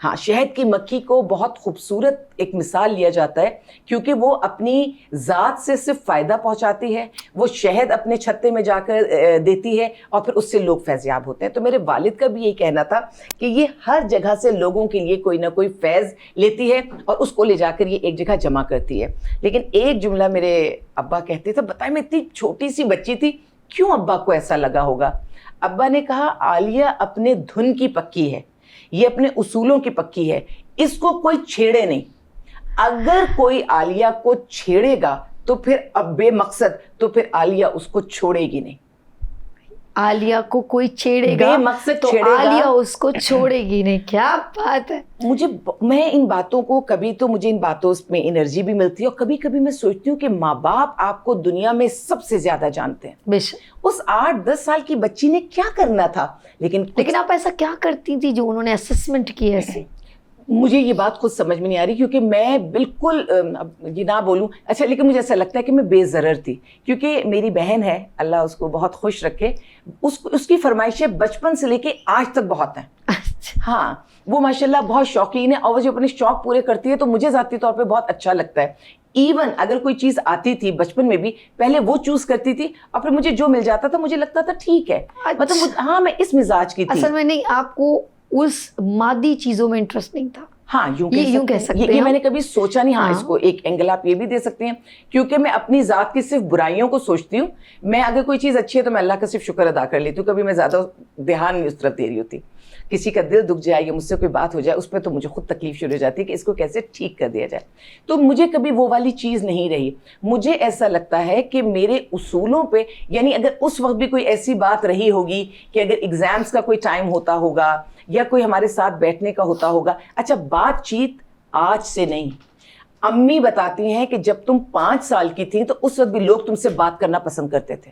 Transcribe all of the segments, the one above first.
ہاں شہد کی مکھی کو بہت خوبصورت ایک مثال لیا جاتا ہے کیونکہ وہ اپنی ذات سے صرف فائدہ پہنچاتی ہے, وہ شہد اپنے چھتے میں جا کر دیتی ہے اور پھر اس سے لوگ فیضیاب ہوتے ہیں. تو میرے والد کا بھی یہی کہنا تھا کہ یہ ہر جگہ سے لوگوں کے لیے کوئی نہ کوئی فیض لیتی ہے اور اس کو لے جا کر یہ ایک جگہ جمع کرتی ہے. لیکن ایک جملہ میرے ابا کہتے تھے, بتائیں میں اتنی چھوٹی سی بچی تھی, کیوں ابا کو ایسا لگا ہوگا؟ ابا نے کہا عالیہ اپنے دھن کی پکی ہے, یہ اپنے اصولوں کی پکی ہے, اس کو کوئی چھیڑے نہیں. اگر کوئی عالیہ کو چھیڑے گا تو پھر اب بے مقصد, تو پھر عالیہ اس کو چھوڑے گی نہیں. عالیہ کو کوئی چھیڑے گا بے مقصد تو چھیڑے گا, عالیہ اس کو چھوڑے گی نہیں. کیا بات ہے. میں ان باتوں کو کبھی تو مجھے ان باتوں میں انرجی بھی ملتی ہے اور کبھی کبھی میں سوچتی ہوں کہ ماں باپ آپ کو دنیا میں سب سے زیادہ جانتے ہیں. بے شک. اس 8-10 سال کی بچی نے کیا کرنا تھا, لیکن آپ ایسا کیا کرتی تھی جو انہوں نے اسسمنٹ کی ایسے؟ مجھے یہ بات خود سمجھ میں نہیں آ رہی کیونکہ میں بالکل یہ نہ بولوں اچھا, لیکن مجھے ایسا لگتا ہے کہ میں بے ضرر تھی کیونکہ میری بہن ہے, اللہ اس کو بہت خوش رکھے, اس کی فرمائشیں بچپن سے لے کے آج تک بہت ہیں. ہاں وہ ماشاءاللہ بہت شوقین ہے اور وہ جو اپنے شوق پورے کرتی ہے تو مجھے ذاتی طور پہ بہت اچھا لگتا ہے. ایون اگر کوئی چیز آتی تھی بچپن میں بھی, پہلے وہ چوز کرتی تھی اور پھر مجھے جو مل جاتا تھا مجھے لگتا تھا ٹھیک ہے. مطلب ہاں میں اس مزاج کی تھی. اصل میں نہیں, آپ کو اس مادی چیزوں میں انٹرسٹ نہیں تھا. ہاں یوں کہہ سکتے ہیں. یہ میں نے کبھی سوچا نہیں. ہاں اس کو ایک اینگل آپ یہ بھی دے سکتے ہیں کیونکہ میں اپنی ذات کی صرف برائیوں کو سوچتی ہوں. میں اگر کوئی چیز اچھی ہے تو میں اللہ کا صرف شکر ادا کر لیتی ہوں, کبھی میں زیادہ دھیان نہیں اس طرف دے رہی ہوتی. کسی کا دل دکھ جائے یا مجھ سے کوئی بات ہو جائے اس پہ تو مجھے خود تکلیف شروع ہو جاتی ہے کہ اس کو کیسے ٹھیک کر دیا جائے. تو مجھے کبھی وہ والی چیز نہیں رہی. مجھے ایسا لگتا ہے کہ میرے اصولوں پہ, یعنی اگر اس وقت بھی کوئی ایسی بات رہی ہوگی کہ اگر ایگزامز کا کوئی ٹائم ہوتا ہوگا یا کوئی ہمارے ساتھ بیٹھنے کا ہوتا ہوگا. اچھا بات چیت آج سے نہیں, امی بتاتی ہیں کہ جب تم 5 سال کی تھی تو اس وقت بھی لوگ تم سے بات کرنا پسند کرتے تھے.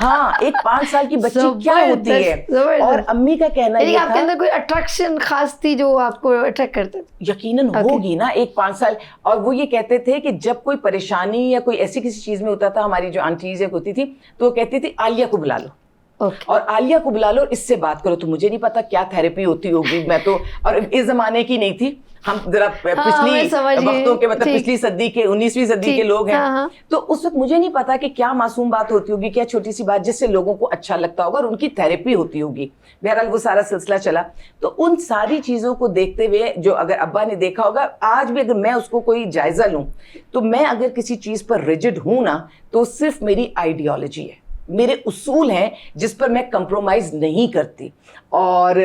ہاں ایک 5 سال کی بچی کیا ہوتی ہے. اور امی کا کہنا یہ آپ کے اندر کوئی اٹریکشن خاص تھی جو آپ کو اٹریکٹ کرتے تھے؟ یقیناً ہوگی نا, ایک 5 سال. اور وہ یہ کہتے تھے کہ جب کوئی پریشانی یا کوئی ایسی کسی چیز میں ہوتا تھا, ہماری جو آنٹیز ہوتی تھی تو وہ کہتی تھی عالیہ کو بلا لو, اور عالیہ کو بلا لو اور اس سے بات کرو. تو مجھے نہیں پتا کیا تھیراپی ہوتی ہوگی, میں تو, اور اس زمانے کی نہیں تھی, ہم ذرا پچھلی وقتوں کے, مطلب پچھلی صدی کے 19ویں صدی کے لوگ ہیں. تو اس وقت مجھے نہیں پتا کہ کیا معصوم بات ہوتی ہوگی, کیا چھوٹی سی بات جس سے لوگوں کو اچھا لگتا ہوگا اور ان کی تھیراپی ہوتی ہوگی. بہرحال وہ سارا سلسلہ چلا. تو ان ساری چیزوں کو دیکھتے ہوئے جو اگر ابا نے دیکھا ہوگا, آج بھی اگر میں اس کو کوئی جائزہ لوں تو میں اگر کسی چیز پر ریجڈ ہوں نا تو صرف میری آئیڈیالوجی ہے, میرے اصول ہیں جس پر میں کمپرومائز نہیں کرتی. اور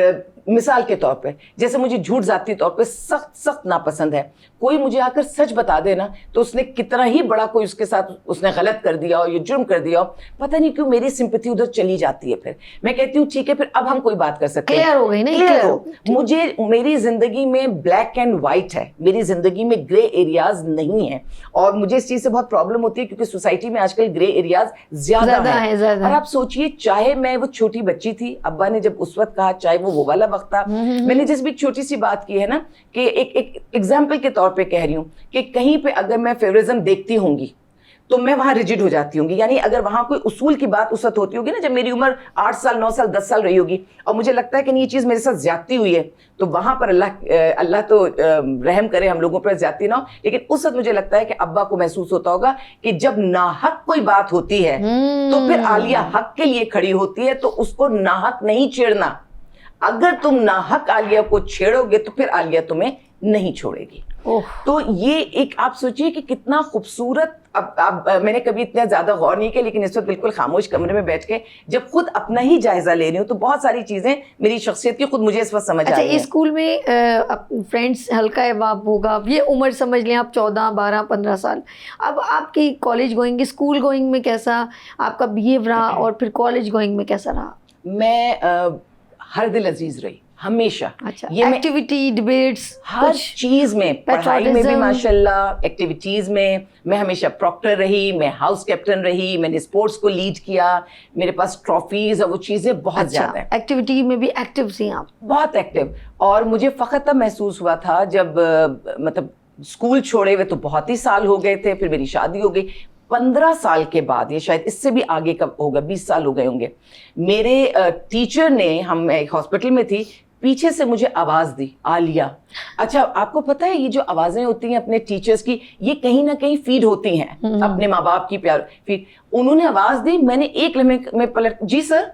مثال کے طور پہ جیسے مجھے جھوٹ ذاتی طور پہ سخت ناپسند ہے. کوئی مجھے آ کر سچ بتا دے نا تو اس نے کتنا ہی بڑا کوئی اس کے ساتھ اس نے غلط کر دیا ہو یا جرم کر دیا ہو, پتہ نہیں کیوں میری سمپتھی ادھر چلی جاتی ہے. پھر میں کہتی ہوں ٹھیک ہے, پھر اب ہم کوئی بات کر سکتے ہیں. کلیئر ہو گئی نا, کلیئر ہو. مجھے میری زندگی میں بلیک اینڈ وائٹ ہے, میری زندگی میں گرے ایریاز نہیں ہیں. اور مجھے اس چیز سے بہت پرابلم ہوتی ہے کیونکہ سوسائٹی میں آج کل گرے ایریاز زیادہ ہیں. اور آپ سوچئے, چاہے میں وہ چھوٹی بچی تھی, ابا نے جب اس وقت کہا, چاہے وہ والا وقت تھا, میں نے جس بھی چھوٹی سی بات کی ہے نا کہ ایک ایگزامپل کے طور پہ کہہ رہی ہوں کہ کہیں پہ اگر میں فیوریزم دیکھتی ہوں گی تو میں وہاں ریجڈ ہو جاتی ہوں گی. یعنی اگر وہاں کوئی اصول کی بات اس وقت ہوتی ہوگی نا جب میری عمر 8 سال 9 سال 10 سال رہی ہوگی اور مجھے لگتا ہے کہ یہ چیز میرے ساتھ زیادتی ہوئی ہے, تو وہاں پر اللہ تو رحم کرے ہم لوگوں پر زیادتی نہ ہو, لیکن اس وقت مجھے لگتا ہے کہ ابا کو محسوس ہوتا ہوگا کہ جب ناحق کوئی بات ہوتی ہے تو پھر عالیہ حق کے لیے کھڑی ہوتی ہے, تو اس کو ناحق نہیں چھیڑنا. اگر تم ناحق عالیہ کو چھیڑو گے تو پھر عالیہ تمہیں نہیں چھوڑے گی. تو یہ ایک آپ سوچئے کہ کتنا خوبصورت. اب میں نے کبھی اتنا زیادہ غور نہیں کیا, لیکن اس وقت بالکل خاموش کمرے میں بیٹھ کے جب خود اپنا ہی جائزہ لے رہی ہوں تو بہت ساری چیزیں میری شخصیت کی خود مجھے اس وقت سمجھ آ رہی ہیں. اچھا, اسکول میں فرینڈس ہلکا احباب ہوگا, یہ عمر سمجھ لیں آپ 14 12 15 سال. اب آپ کی کالج گوئنگ, اسکول گوئنگ میں کیسا آپ کا بہیو رہا, اور پھر کالج گوئنگ میں کیسا رہا؟ میں ہر دل عزیز رہی ہمیشہ. یہ ایکٹیویٹی, ڈیبیٹس, ہر چیز میں, پڑھائی میں بھی ماشاءاللہ, ایکٹیویٹیز میں ہمیشہ پروکٹر رہی, میں ہاؤس کیپٹن رہی, میں نے اسپورٹس کو لیڈ کیا, میرے پاس ٹرافیز اور وہ چیزیں بہت زیادہ ہیں. ایکٹیویٹی میں بھی ایکٹیو تھی آپ؟ بہت ایکٹیو. اور مجھے فخر تب محسوس ہوا تھا جب مطلب اسکول چھوڑے ہوئے تو بہت ہی سال ہو گئے تھے, پھر میری شادی ہو گئی. 15 سال کے بعد, یہ شاید اس سے بھی آگے کب ہوگا, 20 سال ہو گئے ہوں گے, میرے ٹیچر نے, ہم ایک ہاسپٹل میں تھی, پیچھے سے مجھے آواز دی, عالیہ. اچھا آپ کو پتا ہے یہ جو آوازیں ہوتی ہیں اپنے ٹیچرز کی, یہ کہیں نہ کہیں فیڈ ہوتی ہیں اپنے ماں باپ کی پیار فیڈ. انہوں نے آواز دی, میں نے ایک لمحے میں پلٹ, جی سر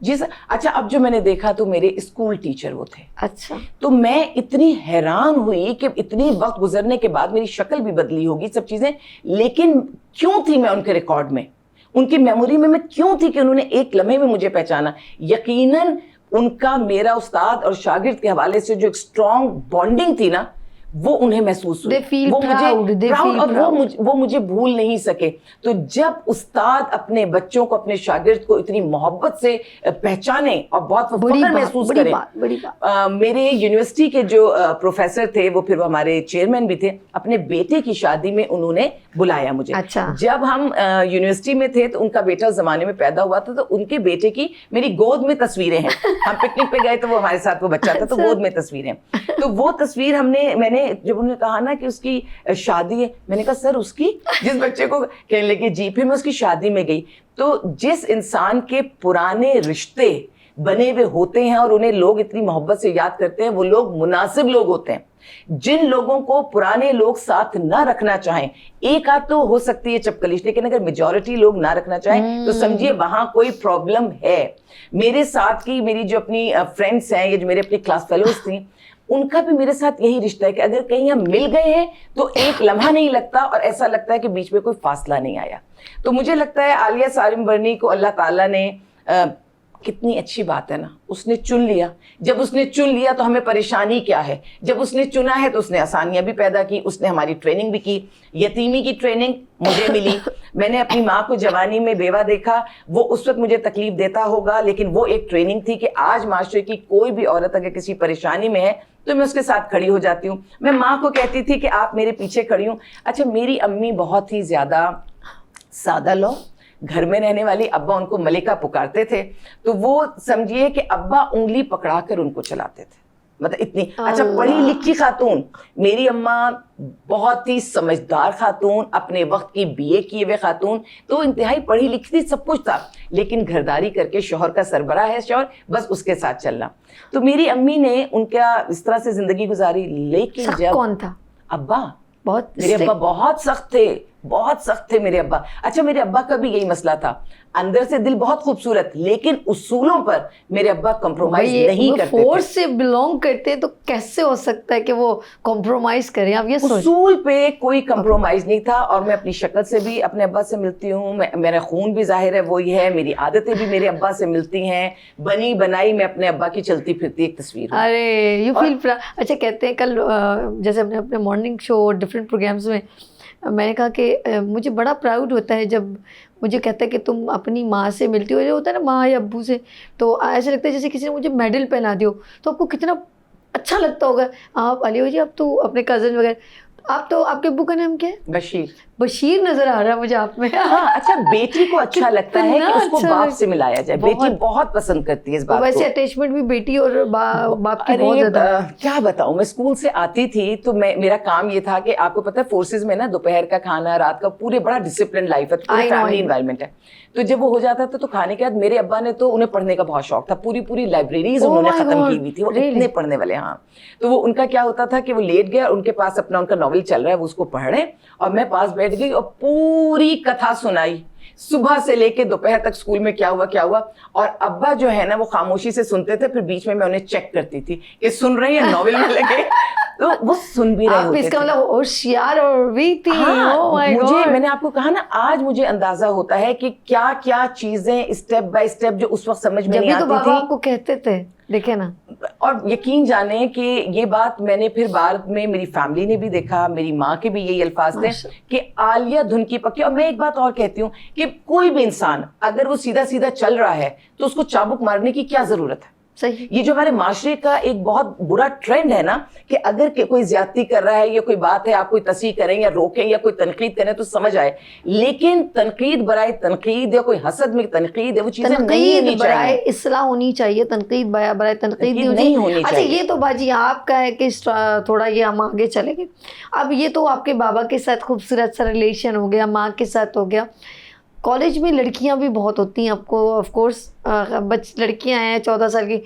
جی سر. اچھا اب جو میں نے دیکھا تو میرے اسکول ٹیچر وہ تھے. اچھا. تو میں اتنی حیران ہوئی کہ اتنی وقت گزرنے کے بعد میری شکل بھی بدلی ہوگی سب چیزیں, لیکن کیوں تھی میں ان کے ریکارڈ میں, ان کی میموری میں کیوں تھی کہ انہوں نے ایک لمحے میں مجھے پہچانا. یقیناً ان کا میرا استاد اور شاگرد کے حوالے سے جو ایک اسٹرانگ بانڈنگ تھی نا, وہ انہیں محسوس ہوئی, وہ مجھے بھول نہیں سکے. تو جب استاد اپنے بچوں کو, اپنے شاگرد کو اتنی محبت سے پہچانے اور بہت فخر محسوس کرے. میرے یونیورسٹی کے جو پروفیسر تھے وہ پھر ہمارے چیئرمین بھی تھے, اپنے بیٹے کی شادی میں انہوں نے بلایا مجھے. جب ہم یونیورسٹی میں تھے تو ان کا بیٹا اس زمانے میں پیدا ہوا تھا, تو ان کے بیٹے کی میری گود میں تصویریں ہیں. ہم پکنک پہ گئے تو وہ ہمارے ساتھ وہ بچہ تھا, تو گود میں تصویریں. تو وہ تصویر میں نے جب انہوں نے کہا نا کہ اس کی شادی ہے, میں نے کہا سر اس کی, جس بچے کو کہنے لگے جی. پھر میں اس کی شادی میں گئی. تو جس انسان کے پرانے رشتے بنے ہوئے ہوتے ہیں اور انہیں لوگ اتنی محبت سے یاد کرتے ہیں, وہ لوگ مناسب لوگ ہوتے ہیں. جن لوگوں کو پرانے لوگ ساتھ نہ رکھنا چاہیں, ایک آدھ تو ہو سکتی ہے چپکلیش, لیکن اگر میجورٹی لوگ نہ رکھنا چاہیں تو سمجھیے وہاں کوئی پرابلم ہے. میرے ساتھ کی میری جو اپنی فرینڈس ہیں, یہ جو میرے اپنی کلاس فیلوز تھیں, ان کا بھی میرے ساتھ یہی رشتہ ہے کہ اگر کہیں ہم مل گئے ہیں تو ایک لمحہ نہیں لگتا, اور ایسا لگتا ہے کہ بیچ میں کوئی فاصلہ نہیں آیا. تو مجھے لگتا ہے عالیہ سارم برنی کو اللہ تعالیٰ نے, کتنی اچھی بات ہے نا, اس نے چن لیا. جب اس نے چن لیا تو ہمیں پریشانی کیا ہے, جب اس نے چنا ہے تو اس نے آسانیاں بھی پیدا کی, اس نے ہماری ٹریننگ بھی کی. یتیمی کی ٹریننگ مجھے ملی. میں نے اپنی ماں کو جوانی میں بیوہ دیکھا, وہ اس وقت مجھے تکلیف دیتا ہوگا, لیکن وہ ایک ٹریننگ تھی کہ آج معاشرے کی کوئی بھی عورت اگر کسی پریشانی میں ہے تو میں اس کے ساتھ کھڑی ہو جاتی ہوں. میں ماں کو کہتی تھی کہ آپ میرے پیچھے کھڑی ہوں. اچھا میری امی بہت ہی زیادہ سادہ لو, گھر میں رہنے والی, ابا ان کو ملکہ پکارتے تھے, تو وہ سمجھیے کہ ابا انگلی پکڑا کر ان کو چلاتے تھے, مطلب اتنی. اچھا پڑھی لکھی خاتون, میری اماں بہت ہی سمجھدار خاتون, اپنے وقت کی BA کیے ہوئے خاتون, تو انتہائی پڑھی لکھی تھی, سب کچھ تھا, لیکن گھرداری کر کے شوہر کا سربراہ ہے شوہر, بس اس کے ساتھ چلنا. تو میری امی نے ان کا اس طرح سے زندگی گزاری. لیکن جب کون تھا ابا, بہت میرے ابا بہت سخت تھے, بہت سخت تھے میرے ابا. اچھا میرے ابا کا بھی یہی مسئلہ تھا, اندر سے دل بہت خوبصورت, لیکن اصولوں پر میرے ابا کمپرومائز نہیں کرتے. فورس سے بلونگ کرتے تو کیسے ہو سکتا ہے کہ وہ کمپرومائز کریں, آپ یہ سوچیں. اصول پہ کوئی کمپرومائز نہیں تھا. اور میں اپنی شکل سے بھی اپنے ابا سے ملتی ہوں, میرا خون بھی ظاہر ہے وہی ہے, میری عادتیں بھی میرے ابا سے ملتی ہیں, بنی بنائی میں اپنے ابا کی چلتی پھرتی ایک تصویر ہوں. ارے یو فیل. اچھا کہتے ہیں کل جیسے ہم نے اپنے مارننگ شو ڈفرینٹ پروگرامس میں میں نے کہا کہ مجھے بڑا پراؤڈ ہوتا ہے جب مجھے کہتا ہے کہ تم اپنی ماں سے ملتی ہو, جو ہوتا ہے نا ماں یا ابو سے, تو ایسا لگتا ہے جیسے کسی نے مجھے میڈل پہنا دیو, تو آپ کو کتنا اچھا لگتا ہوگا. آپ علی جی, آپ تو اپنے کزن وغیرہ, آپ تو آپ کے ابو کا نام کیا ہے؟ بشیر. بشیر نظر آ رہا ہے مجھے آپ میں. ہاں اچھا بیٹی کو اچھا لگتا ہے کہ اس کو باپ سے ملایا جائے, بیٹی بہت پسند کرتی ہے اس بات کو. ویسے اٹیچمنٹ بھی بیٹی اور باپ کی بہت زیادہ. کیا بتاؤں, میں اسکول سے آتی تھی تو میرا کام یہ تھا کہ آپ کو پتہ ہے فورسز میں نا دوپہر کا کھانا, رات کا, پورے بڑا ڈسپلن لائف ہے, پورے فیملی انوائرمنٹ ہے. تو جب وہ ہو جاتا تھا تو کھانے کے بعد میرے ابا نے تو, انہیں پڑھنے کا بہت شوق تھا, پوری لائبریریز انہوں نے ختم کی ہوئی تھی, وہ اتنے پڑھنے والے. ہاں تو وہ ان کا کیا ہوتا تھا کہ وہ لیٹ گیا اور ان کے پاس اپنا ان کا ناول چل رہا ہے, وہ اس کو پڑھ رہے ہیں, اور میں پاس بیٹھ گئی اور پوری کتھا سنائی, صبح سے لے کے دوپہر تک اسکول میں کیا ہوا. اور ابا جو ہے نا وہ خاموشی سے سنتے تھے, پھر بیچ میں انہیں چیک کرتی تھی کہ سن رہے ہیں, ناول میں لگے, تو وہ سن بھی رہے ہوتے تھے. اس کا مطلب ہوشیار اور بھی تھی. مجھے, میں نے آپ کو کہا نا, آج مجھے اندازہ ہوتا ہے کہ کیا کیا چیزیں اسٹیپ بائی اسٹیپ جو اس وقت سمجھ میں نہیں آتی تھی. جبھی تو بابا آپ کو کہتے تھے, دیکھیں نا. اور یقین جانیں کہ یہ بات میں نے پھر بعد میں میری فیملی نے بھی دیکھا, میری ماں کے بھی یہی الفاظ تھے کہ عالیہ دھن کی پکی. اور میں ایک بات اور کہتی ہوں کہ کوئی بھی انسان اگر وہ سیدھا سیدھا چل رہا ہے تو اس کو چابک مارنے کی کیا ضرورت ہے. صحیح. یہ جو ہمارے معاشرے کا ایک بہت برا ٹرینڈ ہے نا کہ اگر کوئی زیادتی کر رہا ہے یا کوئی بات ہے, آپ کوئی تصحیح کریں یا روکیں یا کوئی تنقید کریں تو سمجھ آئے, لیکن تنقید برائے تنقید یا کوئی حسد میں تنقید ہے, وہ چیزیں نہیں ہونی چاہیے. اصلاح ہونی چاہیے, تنقید برائے تنقید نہیں ہونی چاہیے. اچھا یہ تو باجی آپ کا ہے کہ تھوڑا یہ ہم آگے چلیں گے. اب یہ تو آپ کے بابا کے ساتھ خوبصورت سا ریلیشن ہو گیا, ماں کے ساتھ ہو گیا. کالج میں لڑکیاں بھی بہت ہوتی ہیں آپ کو, آف کورس لڑکیاں ہیں 14 سال کی,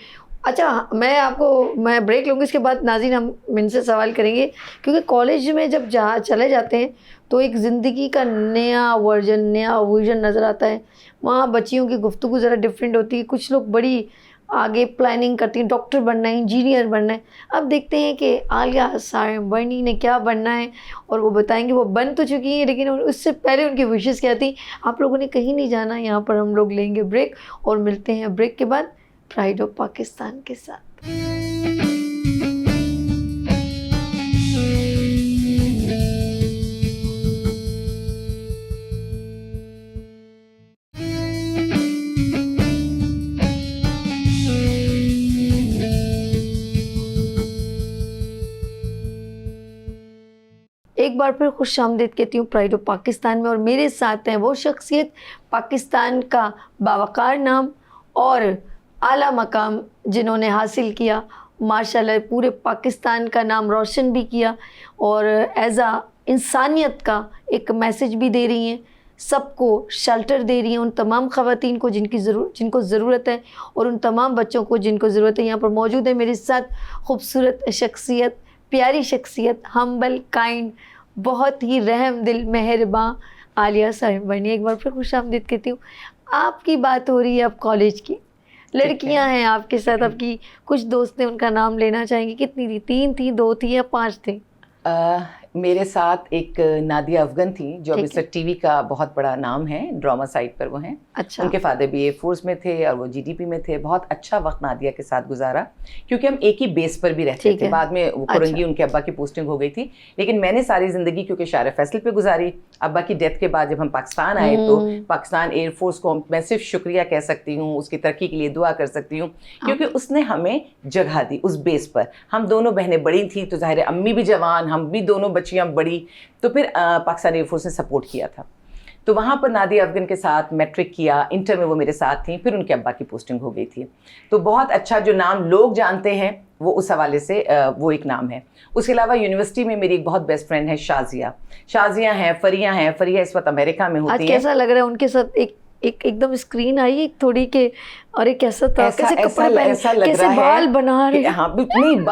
اچھا میں بریک لوں گی, اس کے بعد ناظرین ہم ان سے سوال کریں گے, کیونکہ کالج میں جب چلے جاتے ہیں تو ایک زندگی کا نیا ویژن نظر آتا ہے. وہاں بچیوں کی گفتگو ذرا ڈفرینٹ ہوتی ہے. کچھ لوگ بڑی آگے پلاننگ کرتی ہیں, ڈاکٹر بننا ہے, انجینئر بننا ہے. اب دیکھتے ہیں کہ عالیہ سارمبرنی نے کیا بننا ہے, اور وہ بتائیں گے. وہ بن تو چکی ہیں لیکن اس سے پہلے ان کی وشز کیا تھیں. آپ لوگوں نے کہیں نہیں جانا, یہاں پر ہم لوگ لیں گے بریک اور ملتے ہیں بریک کے بعد پرائڈ آف پاکستان کے ساتھ. ایک بار پھر خوش آمدید کہتی ہوں پرائڈ آف پاکستان میں, اور میرے ساتھ ہیں وہ شخصیت پاکستان کا باوقار نام اور اعلیٰ مقام جنہوں نے حاصل کیا, ماشاءاللہ پورے پاکستان کا نام روشن بھی کیا, اور ایز انسانیت کا ایک میسج بھی دے رہی ہیں, سب کو شیلٹر دے رہی ہیں, ان تمام خواتین کو جن کو ضرورت ہے, اور ان تمام بچوں کو جن کو ضرورت ہے. یہاں پر موجود ہے میرے ساتھ خوبصورت شخصیت, پیاری شخصیت, ہمبل, کائنڈ, بہت ہی رحم دل, مہرباں عالیہ سارمبرنی. ایک بار پھر خوش آمدید کہتی ہوں. آپ کی بات ہو رہی ہے اب کالج کی, لڑکیاں ہیں آپ کے ساتھ, آپ کی کچھ دوست ہیں, ان کا نام لینا چاہیں گے. کتنی تھی, 3 تھی, 2 تھی یا 5 تھی؟ میرے ساتھ ایک نادیہ افغن تھی جو ابھی تک ٹی وی کا بہت بڑا نام ہے, ڈراما سائٹ پر وہ ہیں. اچھا. ان کے فادر بھی ایئر فورس میں تھے اور وہ GDP میں تھے. بہت اچھا وقت نادیہ کے ساتھ گزارا کیونکہ ہم ایک ہی بیس پر بھی رہتے تھے. بعد میں وہ کرنگی ان کے ابا کی پوسٹنگ ہو گئی تھی, لیکن میں نے ساری زندگی کیونکہ شارع فیصل پہ گزاری. ابا کی ڈیتھ کے بعد جب ہم پاکستان آئے تو پاکستان ایئر فورس کو میں صرف شکریہ کہہ سکتی ہوں, اس کی ترقی کے لیے دعا کر سکتی ہوں, کیونکہ اس نے ہمیں جگہ دی اس بیس پر. ہم دونوں بہنیں بڑی تھیں تو ظاہر امی بھی جوان, ہم بھی دونوں بچیاں بڑی, تو پھر پاکستان ایئر فورس نے سپورٹ کیا تھا. تو وہاں پر نادیہ افغن کے ساتھ میٹرک کیا, انٹر میں وہ میرے ساتھ تھیں, پھر ان کے ابا کی پوسٹنگ ہو گئی تھی. تو بہت اچھا جو نام لوگ جانتے ہیں وہ اس حوالے سے وہ ایک نام ہے. اس کے علاوہ یونیورسٹی میں میری ایک بہت بیسٹ فرینڈ ہے شازیہ ہیں, فریہ اس وقت امریکہ میں ہوتی ہیں. کیسا لگ رہا ہے ان کے ساتھ ایک دم اسکرین آئی ایک تھوڑی کے, اور ایک کیسا تھا, کیسے کپڑے پہن, کیسے بال بنا رہے, ہاں نہیں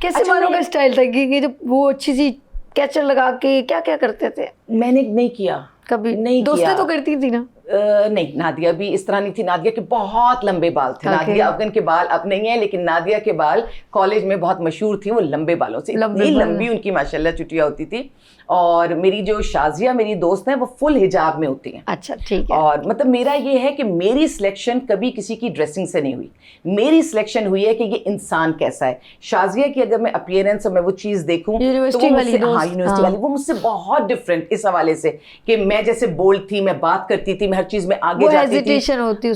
کیسے بالوں کا اسٹائل تھا, کہ جب وہ اچھی سی کیچر لگا کے کیا کیا کرتے تھے. میں نے نہیں کیا, کبھی نہیں کیا. دوستیں تو کرتی تھی نا. نہیں, نادیہ بھی اس طرح نہیں تھی. نادیہ کے بہت لمبے بال تھے. نادیہ افغن کے بال اب نہیں ہیں, لیکن نادیہ کے بال کالج میں بہت مشہور تھی, وہ لمبے بالوں سے, اتنی لمبی ان کی ماشاءاللہ چٹیاں ہوتی تھی. اور میری جو شازیہ میری دوست ہیں وہ فل حجاب میں ہوتی ہیں. اچھا ٹھیک ہے. اور مطلب میرا یہ ہے کہ میری سلیکشن کبھی کسی کی ڈریسنگ سے نہیں ہوئی, میری سلیکشن ہوئی ہے کہ یہ انسان کیسا ہے. شازیہ کی اگر میں اپیئرنس اور میں وہ چیز دیکھوں, یونیورسٹی والی وہ مجھ سے بہت ڈفرینٹ اس حوالے سے کہ میں جیسے بولڈ تھی, میں بات کرتی تھی, میں ہر چیز میں آگے جاتی تھی,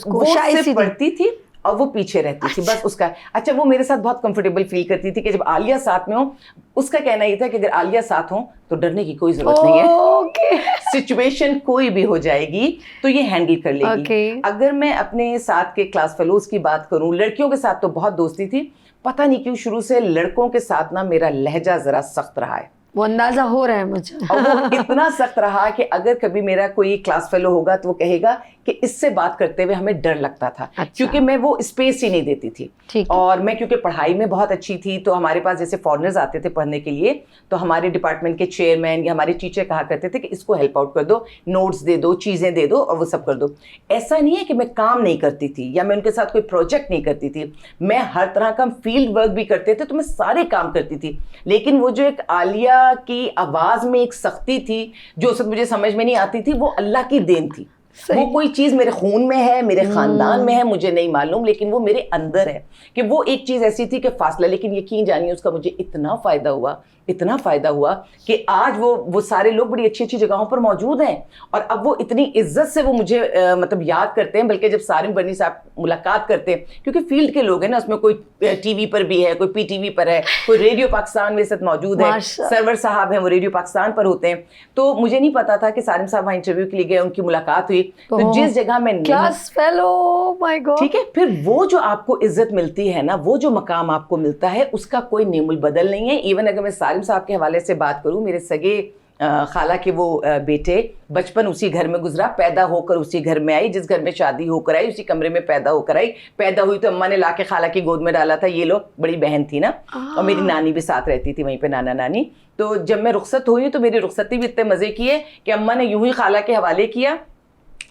وہ صرف پڑھتی تھی اور وہ پیچھے رہتی تھی بس. اس کا اچھا وہ میرے ساتھ بہت کمفرٹیبل فیل کرتی تھی کہ جب عالیہ ساتھ میں ہوں, اس کا کہنا یہ تھا کہ اگر عالیہ ساتھ ہوں تو ڈرنے کی کوئی ضرورت نہیں ہے, سچویشن کوئی بھی ہو جائے گی تو یہ ہینڈل کر لے گی. اگر میں اپنے ساتھ کے کلاس فیلوز کی بات کروں, لڑکیوں کے ساتھ تو بہت دوستی تھی. پتہ نہیں کیوں شروع سے لڑکوں کے ساتھ نا میرا لہجہ ذرا سخت رہا ہے. وہ اندازہ ہو رہا ہے مجھے. اور وہ اتنا سخت رہا کہ اگر کبھی میرا کوئی کلاس فیلو ہوگا تو وہ کہے گا کہ اس سے بات کرتے ہوئے ہمیں ڈر لگتا تھا, کیونکہ میں وہ اسپیس ہی نہیں دیتی تھی. اور میں کیونکہ پڑھائی میں بہت اچھی تھی, تو ہمارے پاس جیسے فارنرز آتے تھے پڑھنے کے لیے, تو ہمارے ڈپارٹمنٹ کے چیئرمین یا ہمارے ٹیچر کہا کرتے تھے کہ اس کو ہیلپ آؤٹ کر دو, نوٹس دے دو, چیزیں دے دو اور وہ سب کر دو. ایسا نہیں ہے کہ میں کام نہیں کرتی تھی یا میں ان کے ساتھ کوئی پروجیکٹ نہیں کرتی تھی, میں ہر طرح کا فیلڈ ورک بھی کرتے تھے, تو میں سارے کام کرتی تھی. لیکن وہ جو ایک عالیہ کی آواز میں ایک سختی تھی جو اس وقت مجھے سمجھ میں نہیں آتی تھی, وہ اللہ کی دین تھی. وہ کوئی چیز میرے خون میں ہے, میرے خاندان میں ہے, مجھے نہیں معلوم, لیکن وہ میرے اندر ہے کہ وہ ایک چیز ایسی تھی کہ فاصلہ. لیکن یقین جانیے اس کا مجھے اتنا فائدہ ہوا کہ آج وہ سارے لوگ بڑی اچھی اچھی جگہوں پر موجود ہیں, اور اب وہ اتنی عزت سے وہ مجھے مطلب یاد کرتے ہیں. بلکہ جب سارمبرنی صاحب ملاقات کرتے ہیں, کیونکہ فیلڈ کے لوگ ہیں نا, اس میں کوئی ٹی وی پر بھی ہے, کوئی پی ٹی وی پر ہے, کوئی ریڈیو پاکستان میں ساتھ موجود ہے, سرور صاحب ہیں وہ ریڈیو پاکستان پر ہوتے ہیں. تو مجھے نہیں پتا تھا کہ سارم صاحب وہاں انٹرویو کے لیے گئے, ان کی ملاقات ہوئی, تو جس جگہ میں کلاس فیلو, مائی گاڈ, ٹھیک ہے, پھر وہ جو آپ کو عزت ملتی ہے نا, وہ جو مقام آپ کو ملتا ہے, اس کا کوئی نیم البدل نہیں ہے. ایون اگر میں سالم صاحب کے حوالے سے بات کروں, میرے سگے خالہ کے وہ بیٹے, بچپن اسی گھر میں گزرا, پیدا ہو کر اسی گھر میں آئی, جس گھر میں شادی ہو کر آئی اسی کمرے میں پیدا ہو کر آئی. پیدا ہوئی تو اماں نے لا کے خالہ کی گود میں ڈالا تھا. یہ لوگ, بڑی بہن تھی نا, اور میری نانی بھی ساتھ رہتی تھی وہیں پہ, نانا نانی. تو جب میں رخصت ہوئی تو میری رخصتی بھی اتنے مزے کی ہے کہ اماں نے یوں ہی خالہ کے حوالے کیا.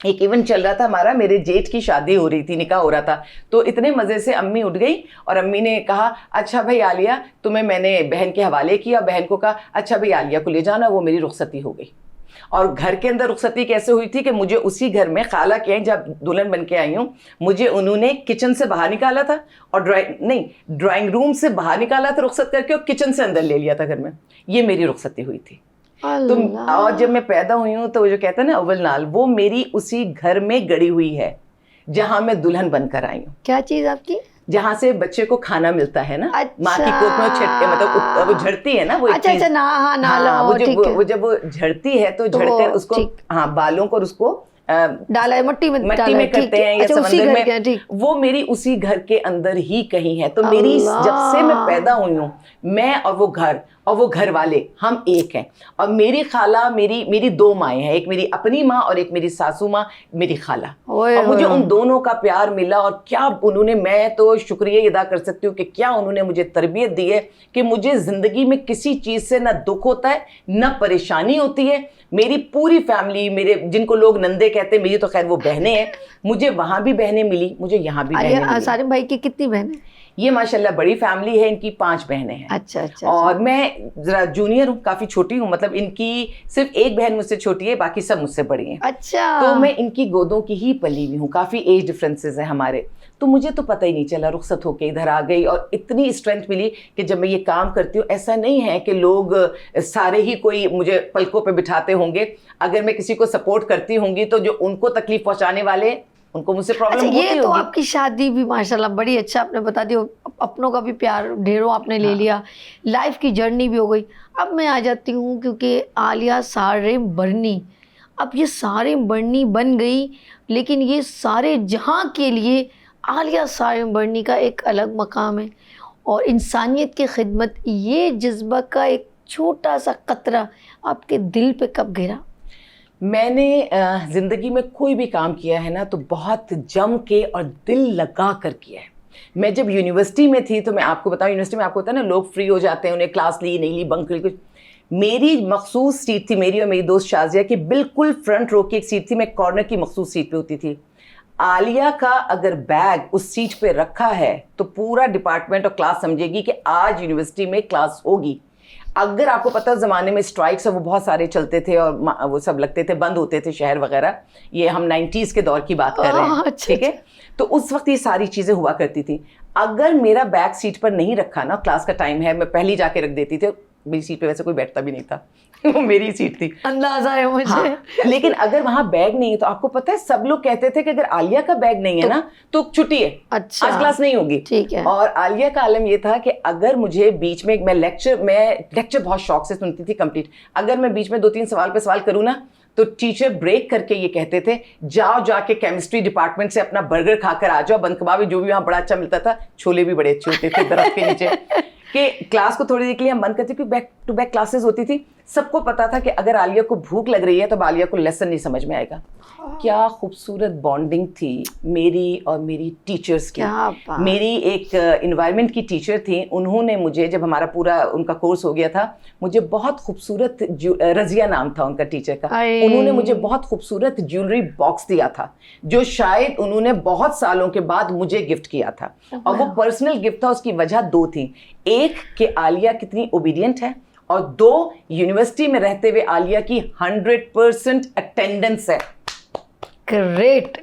ایک ایونٹ چل رہا تھا ہمارا, میرے جیٹ کی شادی ہو رہی تھی, نکاح ہو رہا تھا, تو اتنے مزے سے امی اٹھ گئی اور امی نے کہا اچھا بھائی عالیہ تمہیں میں نے بہن کے حوالے کیا. بہن کو کہا اچھا بھائی عالیہ کو لے جانا, وہ میری رخصتی ہو گئی. اور گھر کے اندر رخصتی کیسے ہوئی تھی کہ مجھے اسی گھر میں خالہ کے جب دلہن بن کے آئی ہوں, مجھے انہوں نے کچن سے باہر نکالا تھا اور ڈرائنگ روم سے باہر نکالا تھا رخصت کر کے, اور کچن سے اندر لے لیا تھا گھر میں. یہ میری رخصتی ہوئی تھی. تو اور جب میں پیدا ہوئی ہوں تو وہ جو کہتے ہیں نا اول نال, وہ میری اسی گھر میں گڑی ہوئی ہے جہاں میں دلہن بن کر آئی ہوں. کیا چیز آپ کی؟ جہاں سے بچے کو کھانا ملتا ہے نا, ماں کی کوکھ میں مطلب وہ جھڑتی ہے نا, وہ وہ جب وہ جھڑتی ہے تو جھڑ کر اس کو بالوں کو اس کو ڈالا ہے مٹی میں کرتے ہیں یا سمندر میں, وہ میری اسی گھر کے اندر ہی کہیں ہے. تو میری جب سے میں پیدا ہوئی ہوں, میں اور وہ گھر اور وہ گھر والے ہم ایک ہیں. اور میری خالہ, میری دو مائیں ہیں, ایک میری اپنی ماں اور ایک میری ساسو ماں, میری خالہ. اور مجھے ان دونوں کا پیار ملا, اور کیا انہوں نے, میں تو شکریہ ادا کر سکتی ہوں کہ کیا انہوں نے مجھے تربیت دی ہے کہ مجھے زندگی میں کسی چیز سے نہ دکھ ہوتا ہے نہ پریشانی ہوتی ہے. میری پوری فیملی, میرے جن کو لوگ نندے کہتے ہیں, میری تو خیر وہ بہنیں ہیں, مجھے وہاں بھی بہنیں ملی, مجھے یہاں بھی بہنیں ملی. سالم بھائی کی کتنی بہنیں؟ یہ ماشاءاللہ بڑی فیملی ہے, ان کی 5 بہنیں ہیں. اچھا. اور میں ذرا جونیئر ہوں, کافی چھوٹی ہوں, مطلب ان کی صرف ایک بہن مجھ سے چھوٹی ہے, باقی سب مجھ سے بڑی ہیں. اچھا. تو میں ان کی گودوں کی ہی پلی ہوئی ہوں, کافی ایج ڈفرینسز ہیں ہمارے. تو مجھے تو پتہ ہی نہیں چلا, رخصت ہو کے ادھر آ گئی, اور اتنی اسٹرینتھ ملی کہ جب میں یہ کام کرتی ہوں, ایسا نہیں ہے کہ لوگ سارے ہی کوئی مجھے پلکوں پہ بٹھاتے ہوں گے. اگر میں کسی کو سپورٹ کرتی ہوں گی تو جو ان کو تکلیف پہنچانے والے, ان کو مجھ سے پرابلم ہوتی ہوگی. یہ تو آپ کی شادی بھی ماشاءاللہ بڑی اچھا آپ نے بتا دیا, اپنوں کا بھی پیار ڈھیروں آپ نے لے لیا, لائف کی جرنی بھی ہو گئی. اب میں آ جاتی ہوں, کیونکہ عالیہ سارم برنی, اب یہ سارم برنی بن گئی, لیکن یہ سارے جہاں کے لیے عالیہ سارم برنی کا ایک الگ مقام ہے. اور انسانیت کی خدمت, یہ جذبہ کا ایک چھوٹا سا قطرہ آپ کے دل پہ کب گرا؟ میں نے زندگی میں کوئی بھی کام کیا ہے نا تو بہت جم کے اور دل لگا کر کیا ہے. میں جب یونیورسٹی میں تھی تو میں آپ کو بتاؤں, یونیورسٹی میں آپ کو ہوتا ہے نا لوگ فری ہو جاتے ہیں, انہیں کلاس لی نہیں لی, بنک لی, کچھ. میری مخصوص سیٹ تھی, میری اور میری دوست شازیہ کی بالکل فرنٹ رو کی ایک سیٹ تھی, میں کارنر کی مخصوص سیٹ پہ ہوتی تھی. عالیہ کا اگر بیگ اس سیٹ پہ رکھا ہے تو پورا ڈپارٹمنٹ اور کلاس سمجھے گی کہ آج یونیورسٹی میں کلاس ہوگی. اگر آپ کو پتہ زمانے میں اسٹرائکس وہ بہت سارے چلتے تھے اور وہ سب لگتے تھے, بند ہوتے تھے شہر وغیرہ, یہ ہم 90s کے دور کی بات کر رہے ہیں, ٹھیک ہے. تو اس وقت یہ ساری چیزیں ہوا کرتی تھی. اگر میرا بیگ سیٹ پر نہیں رکھا نا, کلاس کا ٹائم ہے, میں پہلی جا کے رکھ دیتی تھی. میری سیٹ پہ ویسے کوئی بیٹھتا بھی نہیں تھا, وہ میری سیٹ تھی, اندازہ ہے مجھے. لیکن اگر وہاں بیگ نہیں ہے تو آپ کو پتہ ہے سب لوگ کہتے تھے کہ اگر عالیہ کا بیگ نہیں ہے نا تو چھٹی ہے, آج کلاس نہیں ہوگی. اور عالیہ کا عالم یہ تھا کہ اگر مجھے بیچ میں, میں لیکچر بہت شوق سے سنتی تھی کمپلیٹ, اگر میں بیچ میں 2-3 سوال پہ سوال کروں نا تو ٹیچر بریک کر کے یہ کہتے تھے جا کے کیمسٹری ڈپارٹمنٹ سے اپنا برگر کھا کر آ جاؤ, بند کباب جو بھی وہاں بڑا اچھا ملتا تھا, چھولے بھی بڑے اچھے ہوتے تھے درخت کے نیچے, کہ کلاس کو تھوڑی دیر کے لیے ہم بند کرتے, کیونکہ بیک ٹو بیک کلاسز ہوتی تھی. سب کو پتا تھا کہ اگر عالیہ کو بھوک لگ رہی ہے تو عالیہ کو لیسن نہیں سمجھ میں آئے گا. کیا خوبصورت بانڈنگ تھی میری اور میری ٹیچرز کی. میری ایک انوائرمنٹ کی ٹیچر تھیں, انہوں نے مجھے, جب ہمارا پورا ان کا کورس ہو گیا تھا, مجھے بہت خوبصورت, رضیہ نام تھا ان کا ٹیچر کا, انہوں نے مجھے بہت خوبصورت جیولری باکس دیا تھا جو شاید انہوں نے بہت سالوں کے بعد مجھے گفٹ کیا تھا. اور وہ پرسنل گفٹ تھا. اس کی وجہ 2 تھیں, ایک کہ عالیہ کتنی اوبیڈینٹ ہے, اور 2 یونیورسٹی میں رہتے ہوئے عالیہ کی 100% اٹینڈنس ہے. گریٹ.